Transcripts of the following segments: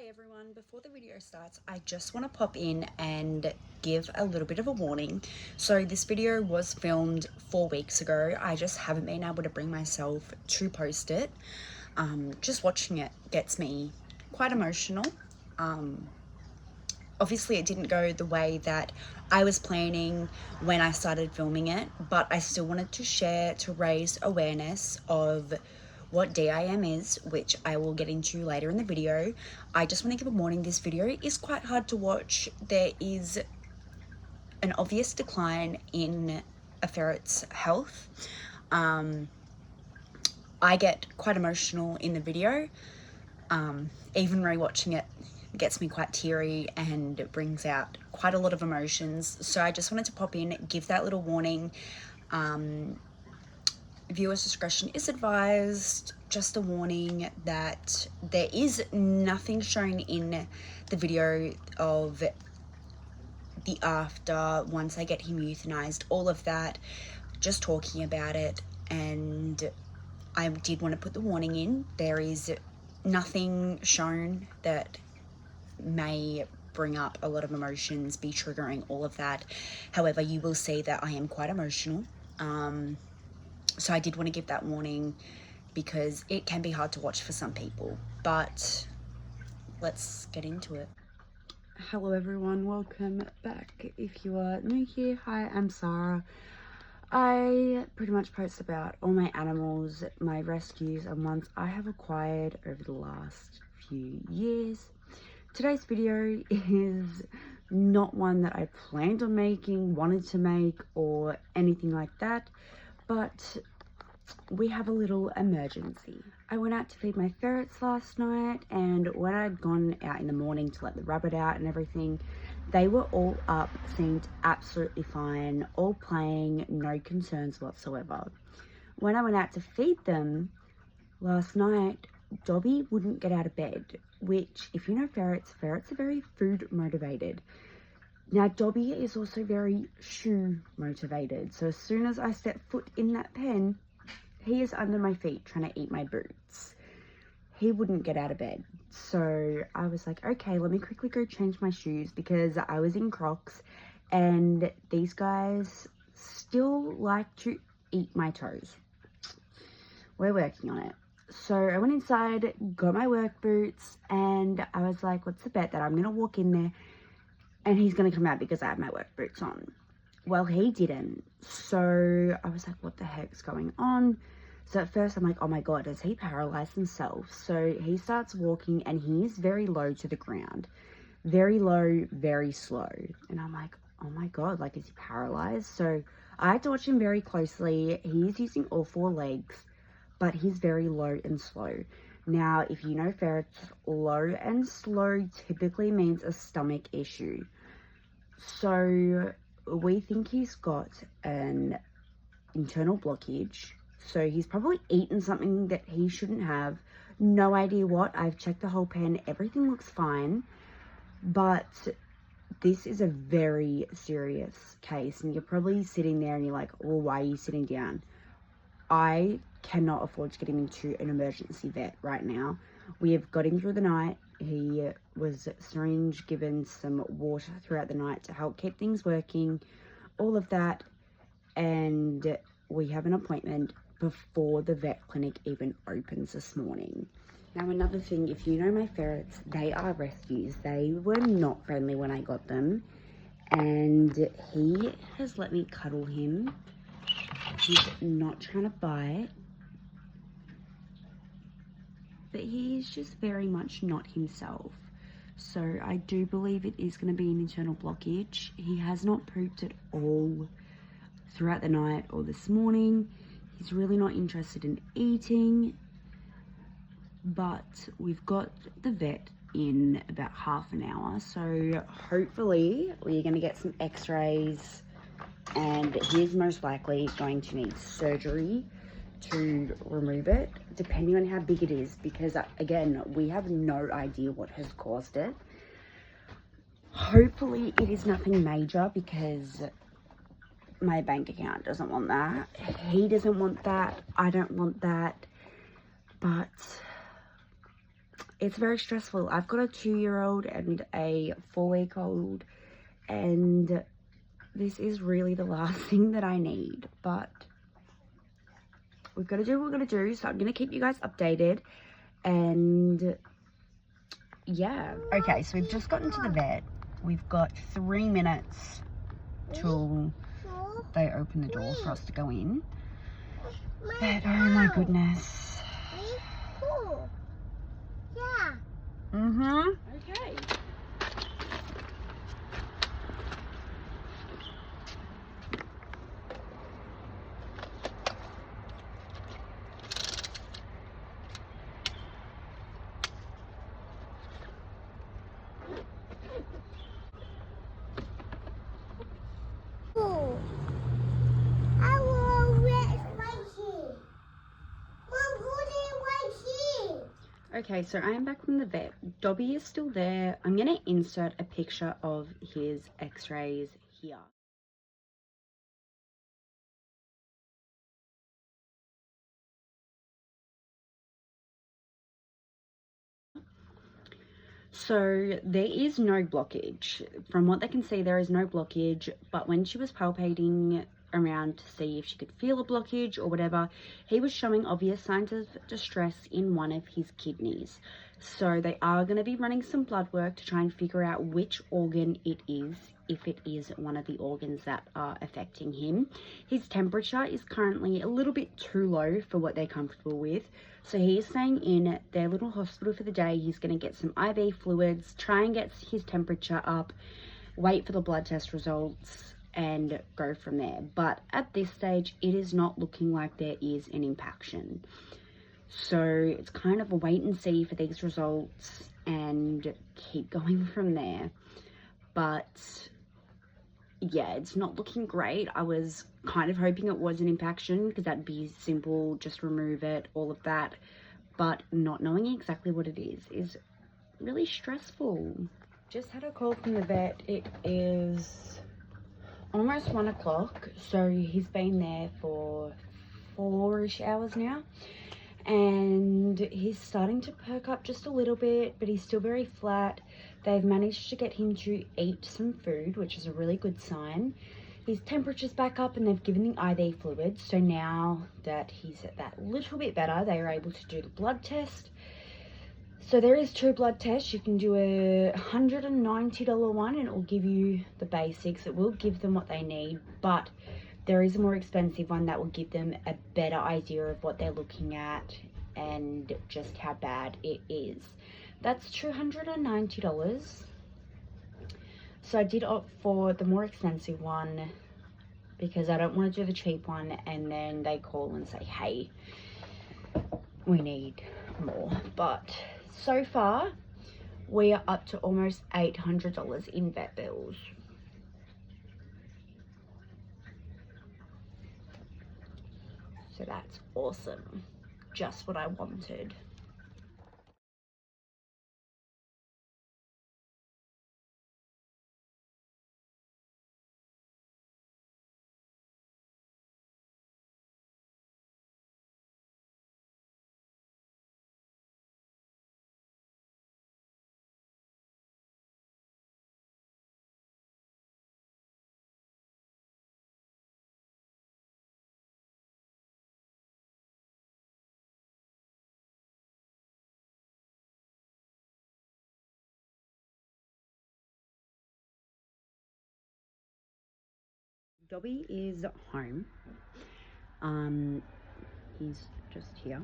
Hey everyone, before the video starts, I just want to pop in and give a little bit of a warning. So this video was filmed 4 weeks ago. I just haven't been able to bring myself to post it. Just watching it gets me quite emotional. Obviously it didn't go the way that I was planning when I started filming it, but I still wanted to share to raise awareness of what DIM is, which I will get into later in the video. I just want to give a warning, this video is quite hard to watch. There is an obvious decline in a ferret's health. I get quite emotional in the video. Even rewatching it gets me quite teary and it brings out quite a lot of emotions. So I just wanted to pop in, give that little warning. Viewers' discretion is advised. Just a warning that there is nothing shown in the video of the after, once I get him euthanized, all of that, just talking about it. And I did want to put the warning in. There is nothing shown that may bring up a lot of emotions, be triggering, all of that. However, you will see that I am quite emotional. So I did want to give that warning because it can be hard to watch for some people, but let's get into it. Hello everyone, welcome back. If you are new here, hi, I'm Sarah. I pretty much post about all my animals, my rescues, and ones I have acquired over the last few years. Today's video is not one that I planned on making, wanted to make, or anything like that, but we have a little emergency. I went out to feed my ferrets last night, and when I'd gone out in the morning to let the rabbit out and everything, they were all up, seemed absolutely fine, all playing, no concerns whatsoever. When I went out to feed them last night, Dobby wouldn't get out of bed, which, if you know ferrets are very food motivated. Now, Dobby is also very shoe motivated, so as soon as I step foot in that pen, he is under my feet trying to eat my boots. He wouldn't get out of bed. So I was like, okay, let me quickly go change my shoes because I was in Crocs and these guys still like to eat my toes. We're working on it. So I went inside, got my work boots, and I was like, what's the bet that I'm going to walk in there and he's going to come out because I have my work boots on? Well, he didn't. So I was like, what the heck's going on? So at first I'm like, oh my God, has he paralyzed himself? So he starts walking and he is very low to the ground. Very low, very slow. And I'm like, oh my God, like, is he paralyzed? So I had to watch him very closely. He's using all 4 legs, but he's very low and slow. Now, if you know ferrets, low and slow typically means a stomach issue. So we think he's got an internal blockage. So he's probably eaten something that he shouldn't have. No idea what. I've checked the whole pen. Everything looks fine. But this is a very serious case. And you're probably sitting there and you're like, well, why are you sitting down? I cannot afford to get him into an emergency vet right now. We have got him through the night. He was syringe given some water throughout the night to help keep things working, all of that. And we have an appointment before the vet clinic even opens this morning. Now, another thing, if you know my ferrets, they are rescues. They were not friendly when I got them, and he has let me cuddle him. He's not trying to bite, but he is just very much not himself. So I do believe it is going to be an internal blockage. He has not pooped at all throughout the night or this morning. He's really not interested in eating, but we've got the vet in about half an hour, so hopefully we're going to get some x-rays, and he's most likely going to need surgery to remove it, depending on how big it is, because again, we have no idea what has caused it. Hopefully it is nothing major, because my bank account doesn't want that. He doesn't want that. I don't want that. But it's very stressful. I've got a 2-year-old and a 4-week-old, and this is really the last thing that I need, but we've got to do what we're going to do. So I'm going to keep you guys updated, and yeah. Okay, so we've just gotten to the vet. We've got 3 minutes till they open the door for us to go in. But oh my goodness. Yeah. Okay. Oh, I will rest right here. Mom, put it right here. Okay, so I am back from the vet. Dobby is still there. I'm going to insert a picture of his x-rays here. So there is no blockage. From what they can see, there is no blockage, but when she was palpating around to see if she could feel a blockage or whatever, he was showing obvious signs of distress in one of his kidneys. So they are going to be running some blood work to try and figure out which organ it is, if it is one of the organs that are affecting him. His temperature is currently a little bit too low for what they're comfortable with. So he's staying in their little hospital for the day. He's going to get some IV fluids, try and get his temperature up, wait for the blood test results, and go from there. But at this stage, it is not looking like there is an impaction. So it's kind of a wait and see for these results and keep going from there. But yeah, it's not looking great. I was kind of hoping it was an impaction because that'd be simple, just remove it, all of that. But not knowing exactly what it is really stressful. Just had a call from the vet. It is almost 1 o'clock, so he's been there for 4-ish hours now, and he's starting to perk up just a little bit, but he's still very flat. They've managed to get him to eat some food, which is a really good sign. His temperature's back up and they've given the IV fluids, so now that he's at that little bit better, they are able to do the blood test. So there is 2 blood tests. You can do a $190 one and it will give you the basics. It will give them what they need, but there is a more expensive one that will give them a better idea of what they're looking at and just how bad it is. That's $290. So I did opt for the more expensive one because I don't want to do the cheap one and then they call and say, hey, we need more. But so far, we are up to almost $800 in vet bills. So that's awesome. Just what I wanted. Dobby is home. He's just here.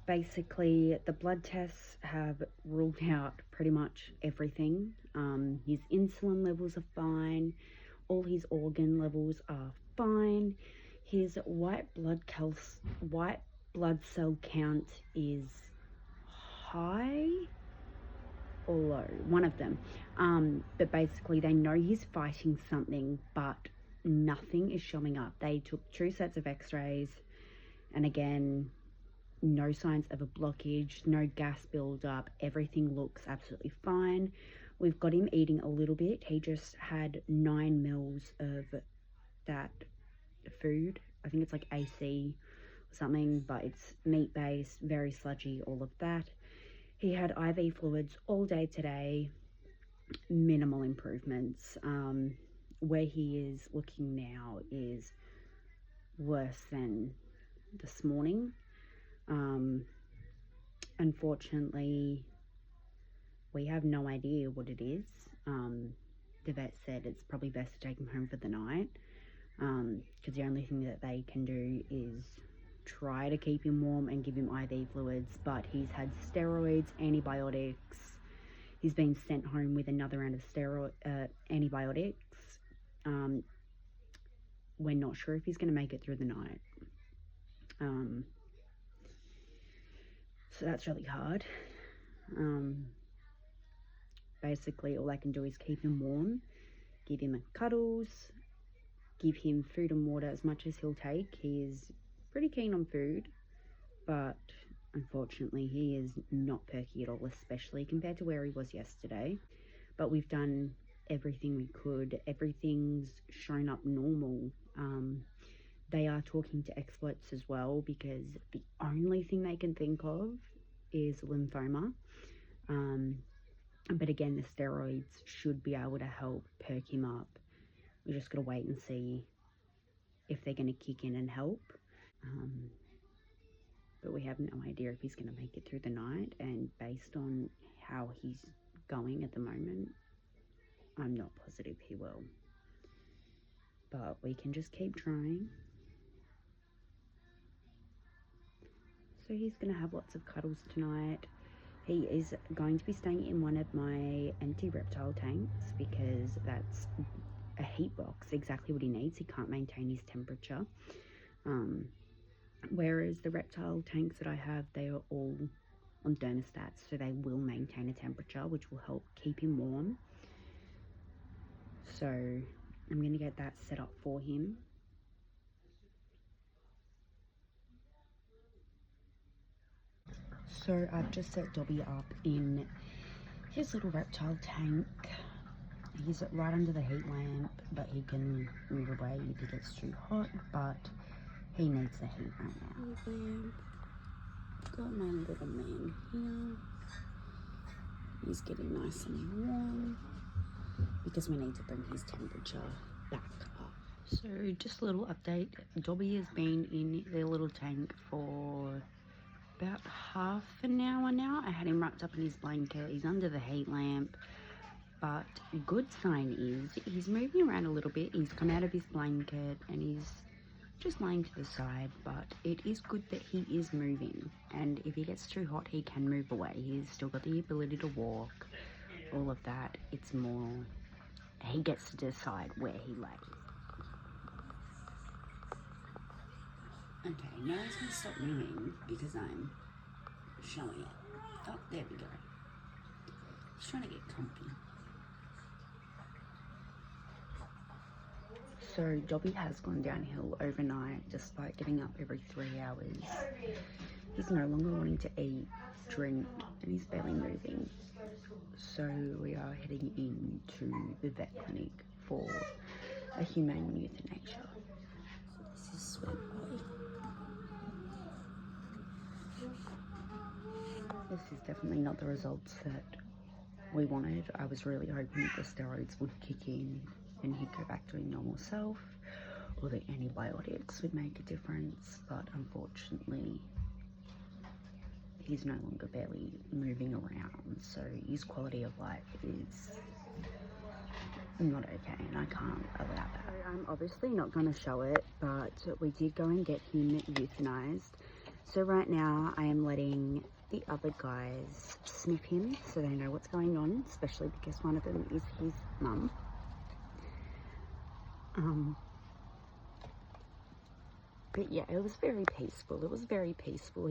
Basically, the blood tests have ruled out pretty much everything. His insulin levels are fine. All his organ levels are fine. His white blood cell count is high or low, one of them. But basically they know he's fighting something, but nothing is showing up. They took 2 sets of x-rays, and again, no signs of a blockage, no gas buildup. Everything looks absolutely fine. We've got him eating a little bit. He just had 9 mils of that food. I think it's like AC or something, but it's meat based, very sludgy, all of that. He had IV fluids all day today, minimal improvements. Where he is looking now is worse than this morning. Unfortunately, we have no idea what it is. The vet said it's probably best to take him home for the night, because the only thing that they can do is try to keep him warm and give him IV fluids, but he's had steroids, antibiotics. He's been sent home with another round of antibiotics. We're not sure if he's going to make it through the night. So that's really hard. Basically, all I can do is keep him warm, give him cuddles, give him food and water as much as he'll take. He is pretty keen on food, but unfortunately he is not perky at all, especially compared to where he was yesterday. But we've done everything we could. Everything's shown up normal. They are talking to experts as well, because the only thing they can think of is lymphoma. But again, the steroids should be able to help perk him up. We just got to wait and see if they're going to kick in and help. But we have no idea if he's going to make it through the night, and based on how he's going at the moment, I'm not positive he will. But we can just keep trying. So he's going to have lots of cuddles tonight. He is going to be staying in one of my anti-reptile tanks, because that's a heat box, exactly what he needs. He can't maintain his temperature. Whereas the reptile tanks that I have, they are all on thermostats, so they will maintain a temperature, which will help keep him warm. So I'm going to get that set up for him. So I've just set Dobby up in his little reptile tank. He's right under the heat lamp, but he can move away if it gets too hot, but he needs the heat right now. Heat lamp. Got my little man here. He's getting nice and warm, because we need to bring his temperature back up. So just a little update. Dobby has been in their little tank for about half an hour now. I had him wrapped up in his blanket. He's under the heat lamp. But good sign is he's moving around a little bit. He's come out of his blanket and he's just laying to the side. But it is good that he is moving. And if he gets too hot, he can move away. He's still got the ability to walk, all of that. It's more, he gets to decide where he lays. Okay, now he's going to stop moving because I'm showing it. Oh, there we go. He's trying to get comfy. So Dobby has gone downhill overnight, despite getting up every 3 hours. He's no longer wanting to eat, drink, and he's barely moving. So we are heading into the vet clinic for a humane euthanasia. So this is Sweet Boy. This is definitely not the results that we wanted. I was really hoping that the steroids would kick in and he'd go back to his normal self, or the antibiotics would make a difference, but unfortunately he's no longer barely moving around, so his quality of life is not okay, and I can't allow that. So I'm obviously not going to show it, but we did go and get him euthanized. So right now I am letting the other guys sniff him so they know what's going on, especially because one of them is his mum. But yeah, it was very peaceful. It was very peaceful.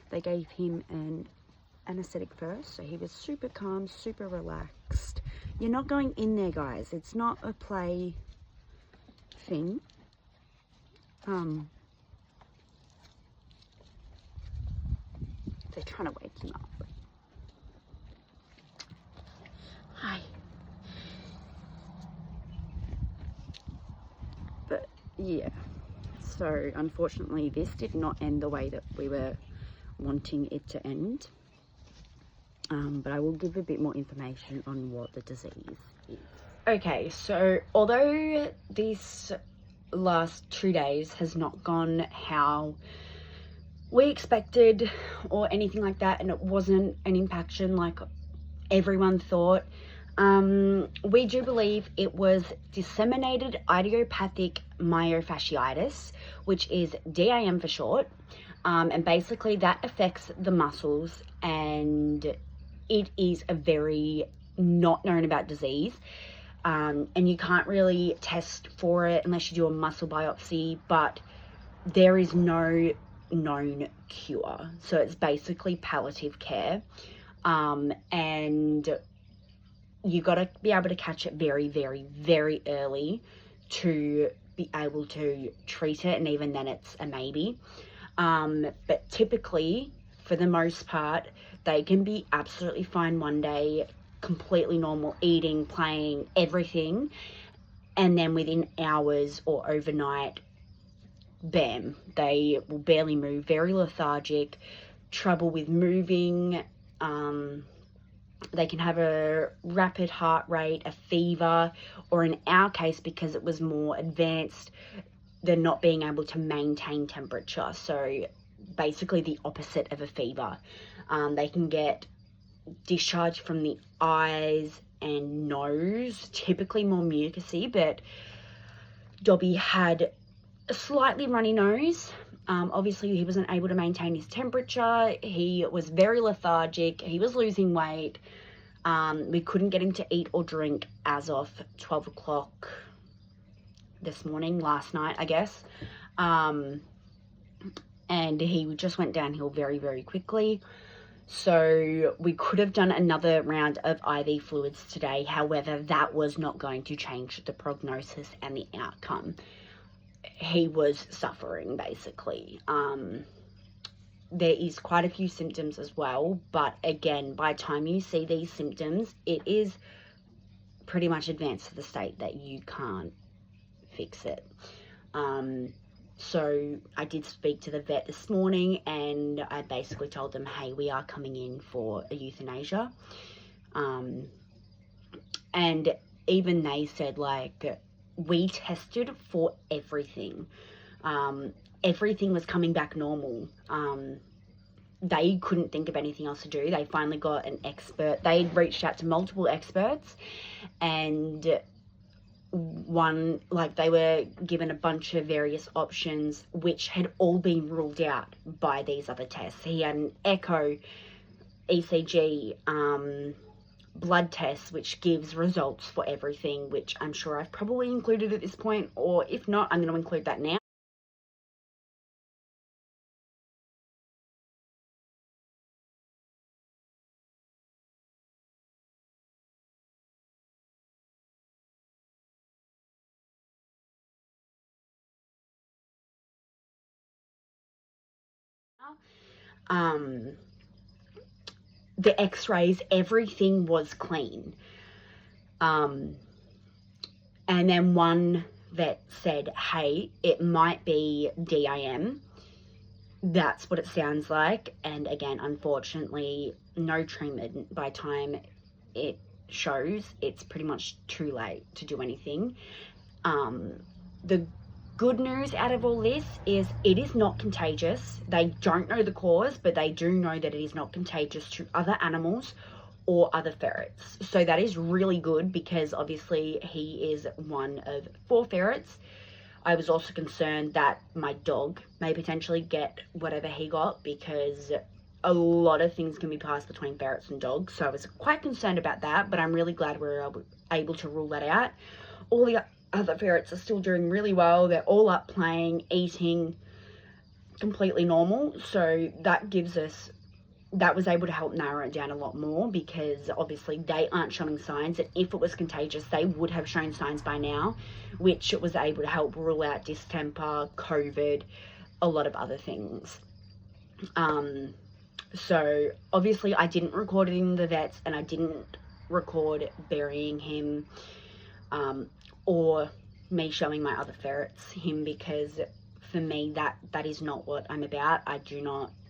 They gave him an anesthetic first, so he was super calm, super relaxed. You're not going in there, guys. It's not a play thing. They're trying to wake him up. Hi. But yeah, so unfortunately this did not end the way that we were wanting it to end. but I will give a bit more information on what the disease is. Okay, so although this last 2 days has not gone how we expected or anything like that, and it wasn't an infection like everyone thought, we do believe it was disseminated idiopathic myofasciitis, which is DIM for short, and basically that affects the muscles, and it is a very not known about disease, and you can't really test for it unless you do a muscle biopsy, but there is no known cure, so it's basically palliative care, and you got to be able to catch it very, very, very early to be able to treat it, and even then it's a maybe. But typically, for the most part, they can be absolutely fine one day, completely normal, eating, playing, everything, and then within hours or overnight, bam, they will barely move, very lethargic, trouble with moving, they can have a rapid heart rate, a fever, or in our case, because it was more advanced, they're not being able to maintain temperature. So basically the opposite of a fever. They can get discharge from the eyes and nose, typically more mucousy, but Dobby had a slightly runny nose. Obviously he wasn't able to maintain his temperature, he was very lethargic, he was losing weight. We couldn't get him to eat or drink as of 12 o'clock this morning, last night, I guess. And he just went downhill very, very quickly. So we could have done another round of IV fluids today. However, that was not going to change the prognosis and the outcome. He was suffering, basically. There is quite a few symptoms as well, but again, by the time you see these symptoms, it is pretty much advanced to the state that you can't fix it. So I did speak to the vet this morning, and I basically told them, hey, we are coming in for a euthanasia. And even they said, like, we tested for everything. Everything was coming back normal. They couldn't think of anything else to do. They finally got an expert. They reached out to multiple experts, and they were given a bunch of various options, which had all been ruled out by these other tests. He had an echo, ECG, blood tests, which gives results for everything, which I'm sure I've probably included at this point, or if not, I'm going to include that now. The x-rays, everything was clean. And then one vet said, hey, it might be DIM. That's what it sounds like. And again, unfortunately, no treatment. By the time it shows, it's pretty much too late to do anything. The good news out of all this is it is not contagious. They don't know the cause, but they do know that it is not contagious to other animals or other ferrets. So that is really good, because obviously he is one of 4 ferrets. I was also concerned that my dog may potentially get whatever he got, because a lot of things can be passed between ferrets and dogs. So I was quite concerned about that, but I'm really glad we were able to rule that out. All the other ferrets are still doing really well. They're all up playing, eating, completely normal. So that was able to help narrow it down a lot more, because obviously they aren't showing signs, and if it was contagious, they would have shown signs by now, which it was able to help rule out distemper, COVID, a lot of other things. So obviously I didn't record it in the vets, and I didn't record burying him, or me showing my other ferrets him, because for me that is not what I'm about.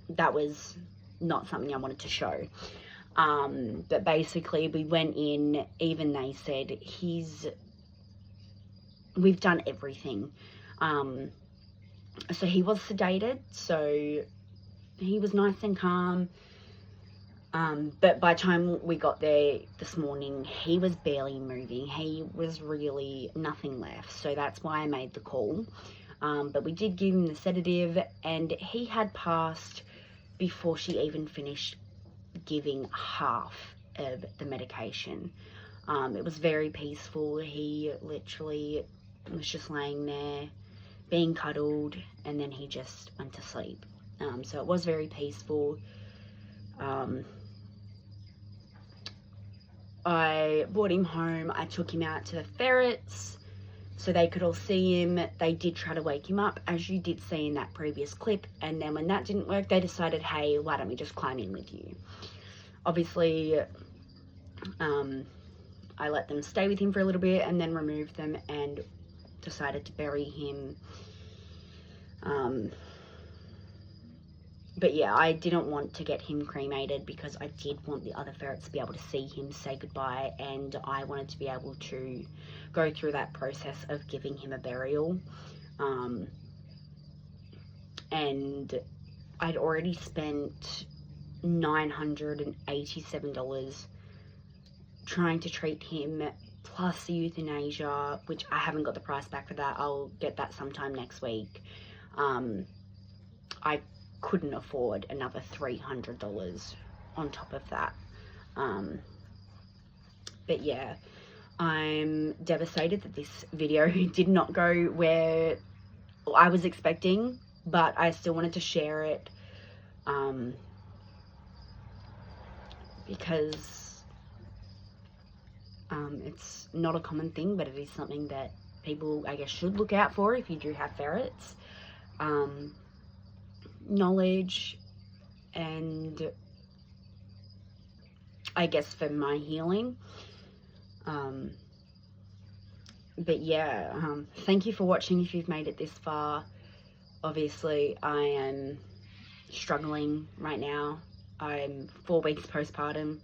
That was not something I wanted to show. But basically we went in, even they said we've done everything. So he was sedated, so he was nice and calm. But by the time we got there this morning, he was barely moving. He was really nothing left. So that's why I made the call. But we did give him the sedative, and he had passed before she even finished giving half of the medication. It was very peaceful. He literally was just laying there being cuddled, and then he just went to sleep. So it was very peaceful. I brought him home. I took him out to the ferrets so they could all see him. They did try to wake him up, as you did see in that previous clip, and then when that didn't work, they decided, hey, why don't we just climb in with you? Obviously, I let them stay with him for a little bit and then removed them and decided to bury him. But yeah, I didn't want to get him cremated because I did want the other ferrets to be able to see him, say goodbye, and I wanted to be able to go through that process of giving him a burial. And I'd already spent $987 trying to treat him, plus the euthanasia, which I haven't got the price back for that. I'll get that sometime next week. I couldn't afford another $300 on top of that. But yeah, I'm devastated that this video did not go where I was expecting, but I still wanted to share it, because it's not a common thing, but it is something that people, I guess, should look out for if you do have ferrets. Knowledge, and I guess for my healing. But yeah, thank you for watching if you've made it this far. Obviously, I am struggling right now. I'm 4 weeks postpartum.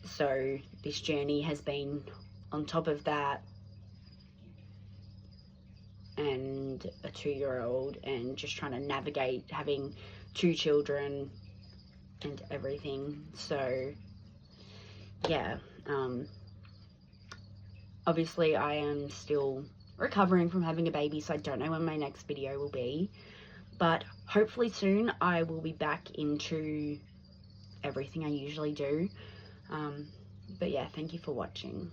So this journey has been on top of that, and a 2-year-old, and just trying to navigate having 2 children and everything. So yeah, obviously I am still recovering from having a baby, so I don't know when my next video will be, but hopefully soon I will be back into everything I usually do. But yeah, thank you for watching.